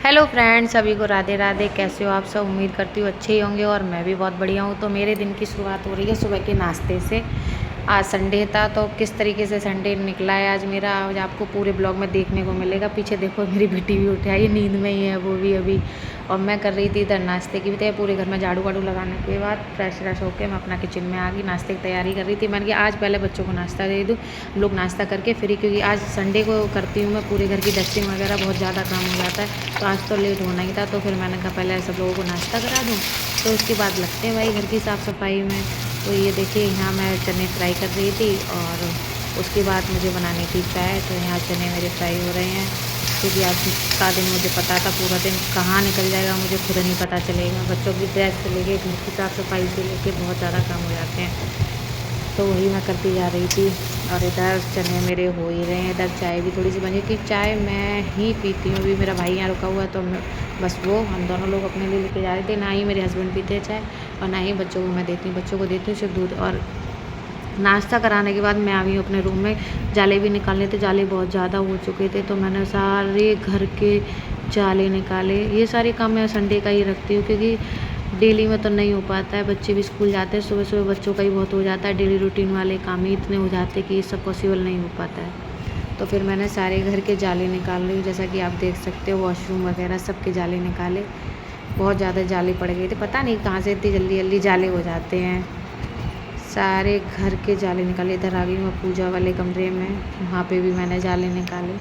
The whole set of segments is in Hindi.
हेलो फ्रेंड्स, सभी को राधे राधे। कैसे हो आप सब? उम्मीद करती हूँ अच्छे ही होंगे और मैं भी बहुत बढ़िया हूँ। तो मेरे दिन की शुरुआत हो रही है सुबह के नाश्ते से। आज संडे था तो किस तरीके से संडे निकला है आज मेरा, आज आपको पूरे ब्लॉग में देखने को मिलेगा। पीछे देखो मेरी बेटी भी उठी है, नींद में ही है वो भी अभी। और मैं कर रही थी इधर नाश्ते की भी तैयारी। पूरे घर में झाड़ू वाड़ू लगाने के बाद फ्रेश व्रेश होकर मैं अपना किचन में आ गई, नाश्ते की तैयारी कर रही थी। मैंने कहा आज पहले बच्चों को नाश्ता दे दूँ, हम लोग नाश्ता करके फ्री, क्योंकि आज संडे को करती हूँ मैं पूरे घर की डस्टिंग वगैरह, बहुत ज़्यादा काम हो जाता है। तो आज तो लेट होना ही था, तो फिर मैंने कहा पहले सब लोगों को नाश्ता करा दूँ, तो उसके बाद लगते हैं भाई घर की साफ़ सफाई में। तो ये देखिए यहाँ मैं चने फ्राई कर रही थी और उसके बाद मुझे बनानी थी चाय। तो यहाँ चने मेरे फ्राई हो रहे हैं, क्योंकि आज का दिन मुझे पता था पूरा दिन कहाँ निकल जाएगा मुझे खुद नहीं पता चलेगा। बच्चों की ड्रेस से लेके घर की साफ़ सफाई से लेके बहुत ज़्यादा काम हो जाते हैं। तो वही मैं करती जा रही थी और इधर चने मेरे हो ही रहे हैं। इधर चाय भी थोड़ी सी बनी थी, चाय मैं ही पीती हूँ। अभी मेरा भाई यहाँ रुका हुआ है तो मैं बस वो हम दोनों लोग अपने लिए लेके जा रहे थे। ना ही मेरे हस्बैंड पीते हैं चाय और ना ही बच्चों को मैं देती हूँ। बच्चों को देती हूँ सिर्फ दूध। और नाश्ता कराने के बाद मैं आ गई हूँ अपने रूम में। जाले भी निकालने थे, जाले बहुत ज़्यादा हो चुके थे, तो मैंने सारे घर के जाले निकाले। ये सारे काम मैं संडे का ही रखती हूँ, क्योंकि डेली में तो नहीं हो पाता है। बच्चे भी स्कूल जाते हैं, सुबह सुबह बच्चों का ही बहुत हो जाता है। डेली रूटीन वाले काम ही इतने हो जाते हैं कि ये सब पॉसिबल नहीं हो पाता है। तो फिर मैंने सारे घर के जाले निकाल रही हूँ, जैसा कि आप देख सकते हो। वॉशरूम वगैरह सब के जाले निकाले, बहुत ज़्यादा जाले पड़ गए थे, पता नहीं कहाँ से इतनी जल्दी जल्दी जाले हो जाते हैं। सारे घर के जाले निकाले। इधर आ गई मैं पूजा वाले कमरे में, वहाँ पे भी मैंने जाले निकाले।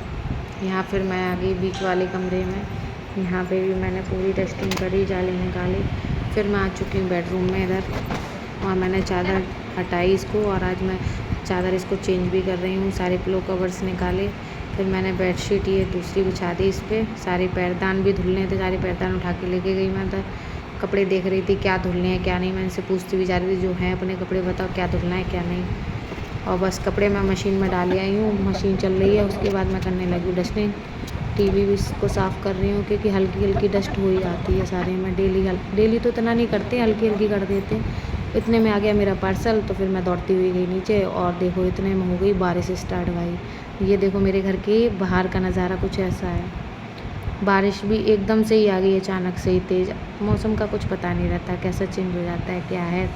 यहाँ फिर मैं आ गई बीच वाले कमरे में, यहाँ पे भी मैंने पूरी डस्टिंग करी, जाले निकाले। फिर मैं आ चुकी हूँ बेडरूम में इधर, और मैंने चादर हटाई इसको, और आज मैं चादर इसको चेंज भी कर रही हूँ। सारे पिलो कवर्स निकाले, फिर मैंने बेडशीट ये दूसरी बिछा दी इस पर। सारे पैरदान भी धुलने थे, सारे पैरदान उठा के लेके गई मैं इधर। कपड़े देख रही थी क्या धुलने हैं क्या नहीं, मैं इनसे पूछती भी जा रही थी जो हैं अपने कपड़े बताओ क्या धुलना है क्या नहीं। और बस कपड़े मैं मशीन में डाल आई हूँ, मशीन चल रही है। उसके बाद मैं करने लगी डस्टिंग। टीवी भी इसको साफ़ कर रही हूँ, क्योंकि हल्की हल्की डस्ट हो ही आती है सारे में। डेली तो इतना नहीं करते, हल्की हल्की कर देते। इतने में आ गया मेरा पार्सल, तो फिर मैं दौड़ती हुई गई नीचे। और देखो इतने में हो गई बारिश स्टार्ट भाई। ये देखो मेरे घर के बाहर का नज़ारा कुछ ऐसा है। बारिश भी एकदम से ही आ गई, अचानक से ही तेज़। मौसम का कुछ पता नहीं रहता कैसा चेंज हो जाता है, क्या है।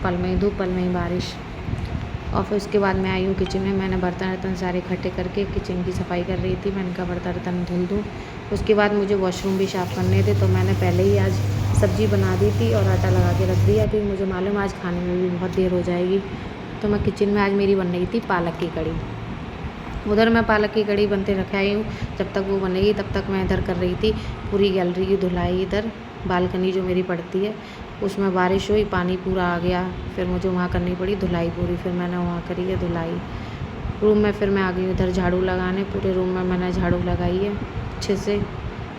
पल में ही धूप, पल में ही बारिश। और फिर उसके बाद मैं आई हूँ किचन में। मैंने बर्तन वर्तन सारे इकट्ठे करके किचन की सफाई कर रही थी। मैंने कहा बर्तन वर्तन धुल दूँ। उसके बाद मुझे वॉशरूम भी साफ़ करने थे, तो मैंने पहले ही आज सब्ज़ी बना दी थी और आटा लगा के रख दिया, क्योंकि मुझे मालूम आज खाने में भी बहुत देर हो जाएगी। तो मैं किचन में, आज मेरी बन रही थी पालक की कड़ी। उधर मैं पालक की कड़ी बनते रखे आई हूँ, जब तक वो बनेगी तब तक मैं इधर कर रही थी पूरी गैलरी की धुलाई। इधर बालकनी जो मेरी पड़ती है उसमें बारिश हुई, पानी पूरा आ गया, फिर मुझे वहाँ करनी पड़ी धुलाई पूरी। फिर मैंने वहाँ करी है धुलाई। रूम में फिर मैं आ गई उधर झाड़ू लगाने। पूरे रूम में मैंने झाड़ू लगाई है अच्छे से,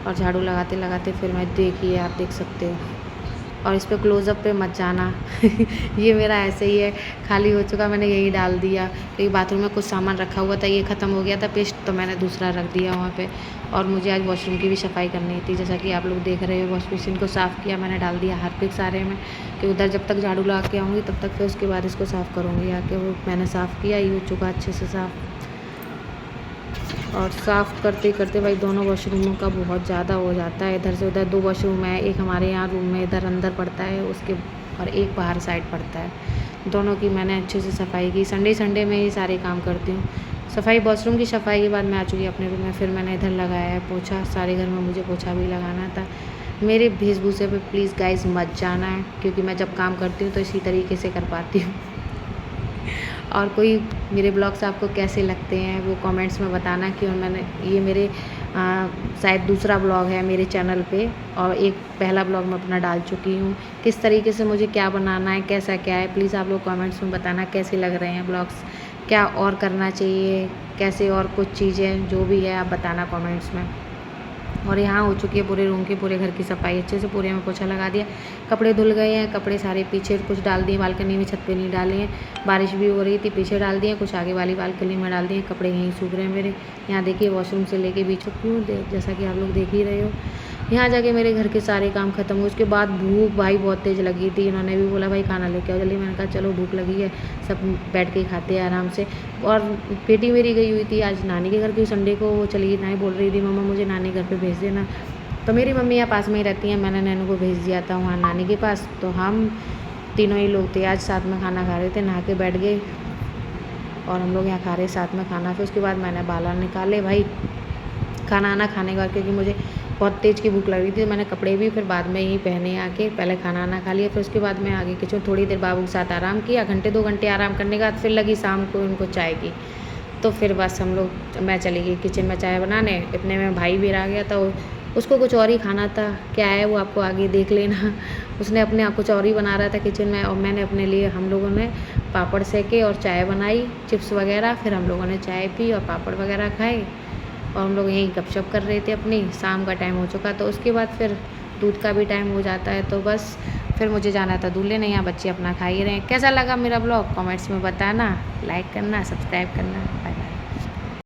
और झाड़ू लगाते लगाते फिर मैं देखिए आप देख सकते हो। और इस पर क्लोज़अप पे मत जाना ये मेरा ऐसे ही है, खाली हो चुका मैंने यही डाल दिया, क्योंकि बाथरूम में कुछ सामान रखा हुआ था, ये ख़त्म हो गया था पेस्ट, तो मैंने दूसरा रख दिया वहाँ पे। और मुझे आज वॉशरूम की भी सफाई करनी थी, जैसा कि आप लोग देख रहे हो। वॉश बेसिन को साफ़ किया मैंने, डाल दिया हार्पिक सारे में, कि उधर जब तक झाड़ू लगा के आऊँगी तब तक फिर उसके बाद इसको साफ़ करूँगी आके। वो मैंने साफ़ किया, ये हो चुका अच्छे से साफ़। और साफ़ करते करते भाई दोनों वॉशरूमों का बहुत ज़्यादा हो जाता है। इधर से उधर 2 वॉशरूम है, एक हमारे यहाँ रूम में इधर अंदर पड़ता है उसके, और एक बाहर साइड पड़ता है। दोनों की मैंने अच्छे से सफाई की। संडे में ही सारे काम करती हूँ। सफाई वॉशरूम की सफाई के बाद मैं आ चुकी अपने रूम में। फिर मैंने इधर लगाया है पोछा, सारे घर में मुझे पोछा भी लगाना था। मेरे वेशभूषे पे प्लीज़ गाइस मत जाना है, क्योंकि मैं जब काम करती हूँ तो इसी तरीके से कर पाती हूँ। और कोई मेरे ब्लॉग्स आपको कैसे लगते हैं वो कमेंट्स में बताना, कि मैंने ये मेरे शायद दूसरा ब्लॉग है मेरे चैनल पे, और एक पहला ब्लॉग मैं अपना डाल चुकी हूँ। किस तरीके से मुझे क्या बनाना है, कैसा क्या है, प्लीज़ आप लोग कमेंट्स में बताना कैसे लग रहे हैं ब्लॉग्स, क्या और करना चाहिए, कैसे और कुछ चीज़ें जो भी है आप बताना कमेंट्स में। और यहाँ हो चुकी है पूरे रूम की, पूरे घर की सफाई अच्छे से, पूरे में पोछा लगा दिया। कपड़े धुल गए हैं, कपड़े सारे पीछे कुछ डाल दिए बालकनी में, छत पे नहीं डाले हैं। बारिश भी हो रही थी, पीछे डाल दिए, कुछ आगे वाली बालकनी में डाल दिए। कपड़े यहीं सूख रहे हैं मेरे। यहाँ देखिए वॉशरूम से लेके बीच चुकी हूँ, जैसा कि आप लोग देख ही रहे हो। यहाँ जाके मेरे घर के सारे काम खत्म हुए। उसके बाद भूख भाई बहुत तेज़ लगी थी। इन्होंने भी बोला भाई खाना लेके आओ जल्दी। मैंने कहा चलो भूख लगी है, सब बैठ के खाते हैं आराम से। और बेटी मेरी गई हुई थी आज नानी के घर, की संडे को वो चली गई। नानी बोल रही थी मम्मा मुझे नानी घर पे भेज देना, तो मेरी मम्मी यहाँ पास में ही रहती हैं, मैंने नैनू को भेज दिया था वहाँ नानी के पास। तो हम तीनों ही लोग थे, आज साथ में खाना खा रहे थे, नहा के बैठ गए और हम लोग यहाँ खा रहे साथ में खाना। फिर उसके बाद मैंने बाला निकाले भाई खाना आना खाने के बाद, क्योंकि मुझे बहुत तेज़ की भूख लग रही थी। तो मैंने कपड़े भी फिर बाद में ही पहने आके, पहले खाना आना खा लिया। फिर उसके बाद मैं आगे किचन थोड़ी देर बाबू के साथ आराम किया, घंटे 2 घंटे आराम करने के बाद फिर लगी शाम को उनको चाय की। तो फिर बस हम लोग, मैं चली गई किचन में चाय बनाने। इतने में भाई भी आ गया था, उसको कुछ और ही खाना था, क्या है वो आपको आगे देख लेना। उसने अपने आप कुछ और ही बना रहा था किचन में, और मैंने अपने लिए, हम लोगों ने पापड़ सेके और चाय बनाई, चिप्स वगैरह। फिर हम लोगों ने चाय पी और पापड़ वगैरह खाए और हम लोग यहीं गपशप कर रहे थे अपनी। शाम का टाइम हो चुका, तो उसके बाद फिर दूध का भी टाइम हो जाता है। तो बस फिर मुझे जाना था दूल्हे ने, यहाँ बच्चे अपना खा ही रहे हैं। कैसा लगा मेरा ब्लॉग कमेंट्स में बताना, लाइक करना, सब्सक्राइब करना। Bye bye.